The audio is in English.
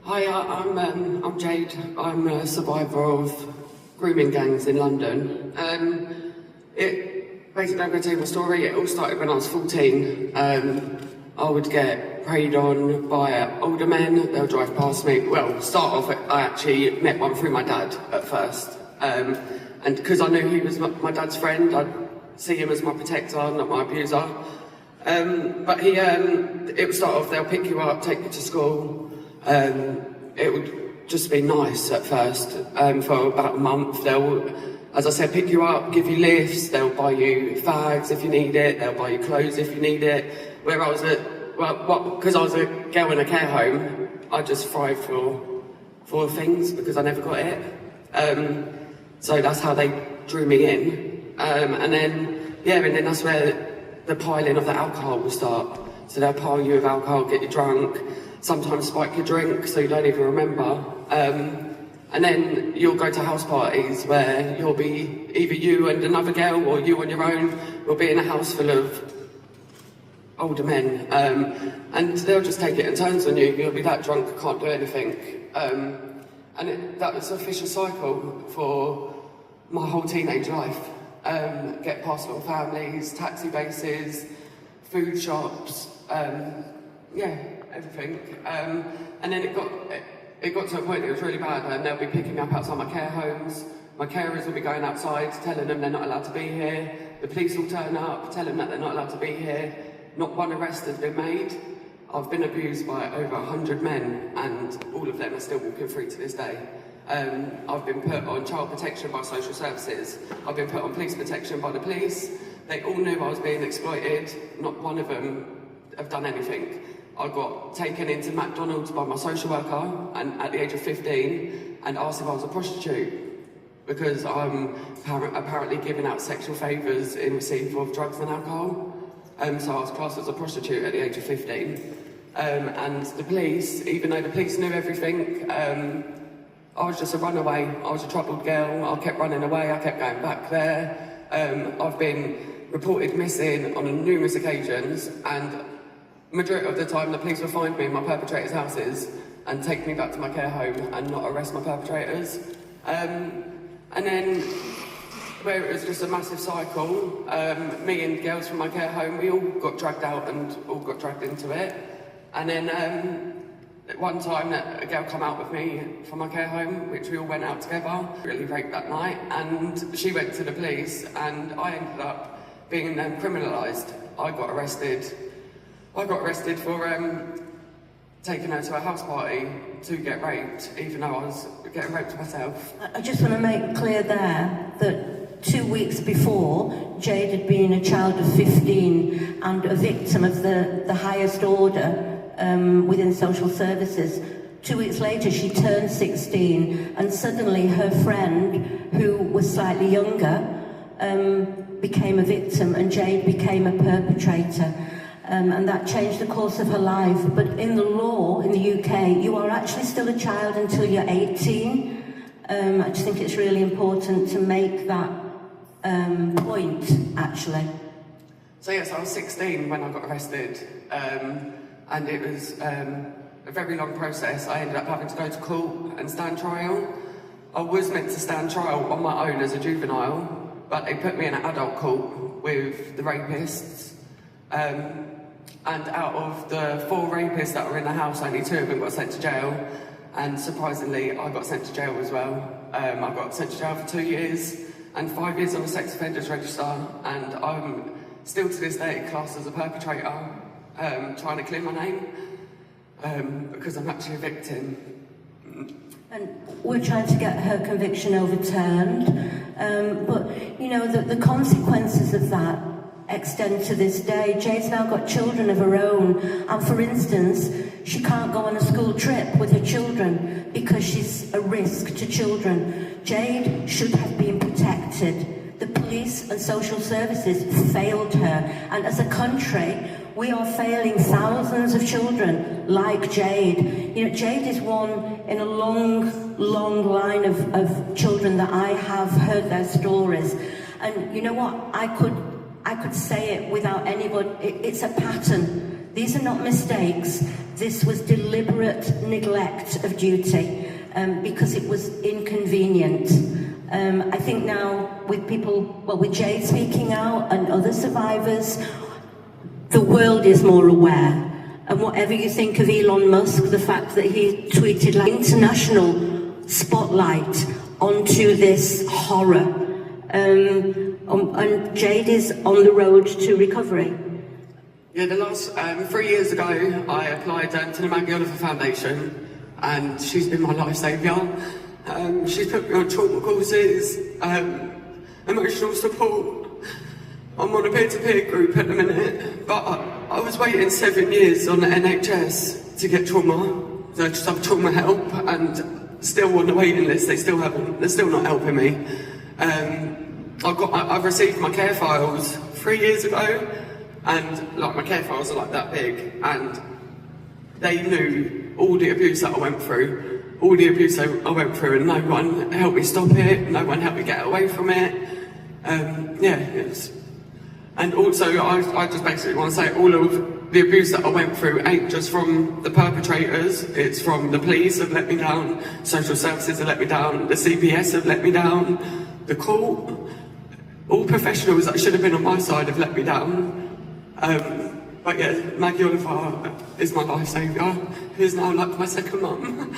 Hi, I'm Jade. I'm a survivor of grooming gangs in London. Basically, I'm going to tell you my story. It all started when I was 14. I would get preyed on by older men. They'll drive past me. Well, start off, I actually met one through my dad at first. And because I knew he was my dad's friend, I'd see him as my protector, not my abuser. But it would start off, they'll pick you up, take you to school. It would just be nice at first. For about a month, they'll, as I said, pick you up, give you lifts, they'll buy you fags if you need it, they'll buy you clothes if you need it. Where I was because I was a girl in a care home, I just thrived for things because I never got it. So that's how they drew me in. And then that's where the piling of the alcohol will start. So they'll pile you with alcohol, get you drunk, sometimes spike your drink so you don't even remember. And then you'll go to house parties where you'll be either you and another girl or you on your own will be in a house full of older men. And they'll just take it in turns on you. You'll be that drunk, can't do anything. That was a vicious cycle for my whole teenage life. Get past little families, taxi bases, food shops, everything. And then it got to a point, it was really bad, and they'll be picking me up outside my care homes. My carers will be going outside, telling them they're not allowed to be here. The police will turn up, tell them that they're not allowed to be here. Not one arrest has been made. I've been abused by over 100 men, and all of them are still walking free to this day. I've been put on child protection by social services. I've been put on police protection by the police. They all knew I was being exploited. Not one of them have done anything. I got taken into McDonald's by my social worker and at the age of 15 and asked if I was a prostitute because I'm apparently giving out sexual favours in receipt of drugs and alcohol. So I was classed as a prostitute at the age of 15. And the police, even though the police knew everything, I was just a runaway. I was a troubled girl. I kept running away. I kept going back there. I've been reported missing on numerous occasions, and majority of the time the police will find me in my perpetrators' houses and take me back to my care home and not arrest my perpetrators. And then, where it was just a massive cycle, me and girls from my care home, we all got dragged out and all got dragged into it. And then at one time a girl came out with me from my care home, which we all went out together, really raped that night, and she went to the police and I ended up being criminalised. I got arrested for taking her to a house party to get raped, even though I was getting raped myself. I just want to make clear there that 2 weeks before, Jade had been a child of 15 and a victim of the highest order within social services. 2 weeks later, she turned 16, and suddenly her friend, who was slightly younger, became a victim, and Jade became a perpetrator. And that changed the course of her life. But in the law, in the UK, you are actually still a child until you're 18. I just think it's really important to make that point, actually. So yes, I was 16 when I got arrested, and it was a very long process. I ended up having to go to court and stand trial. I was meant to stand trial on my own as a juvenile, but they put me in an adult court with the rapists. And out of the 4 rapists that were in the house, only 2 of them got sent to jail. And surprisingly, I got sent to jail as well. I got sent to jail for 2 years and 5 years on the sex offenders register. And I'm still to this day classed as a perpetrator, trying to clear my name because I'm actually a victim. And we're trying to get her conviction overturned. But, you know, the consequences of that extend to this day. Jade's now got children of her own, and for instance, she can't go on a school trip with her children because she's a risk to children. Jade should have been protected. The police and social services failed her, and as a country, we are failing thousands of children like Jade. You know, Jade is one in a long line of children that I have heard their stories. And you know what? I could say it without anybody. It's a pattern. These are not mistakes. This was deliberate neglect of duty because it was inconvenient. I think now with people, well, with Jade speaking out and other survivors, the world is more aware. And whatever you think of Elon Musk, the fact that he tweeted like international spotlight onto this horror. And Jade is on the road to recovery. Yeah, the last 3 years ago, I applied to the Maggie Oliver Foundation, and she's been my life saviour. She's put me on trauma courses, emotional support. I'm on a peer-to-peer group at the minute, but I was waiting 7 years on the NHS to get trauma. So I just have trauma help, and still on the waiting list. They're still not helping me. I've received my care files 3 years ago, and like my care files are like that big, and they knew all the abuse that I went through, and no one helped me stop it, no one helped me get away from it. And also, I just basically want to say all of the abuse that I went through ain't just from the perpetrators, it's from the police have let me down, social services have let me down, the CPS have let me down, the court, all professionals that should have been on my side have let me down. But yeah, Maggie Oliver is my life saviour, who's now like my second mum.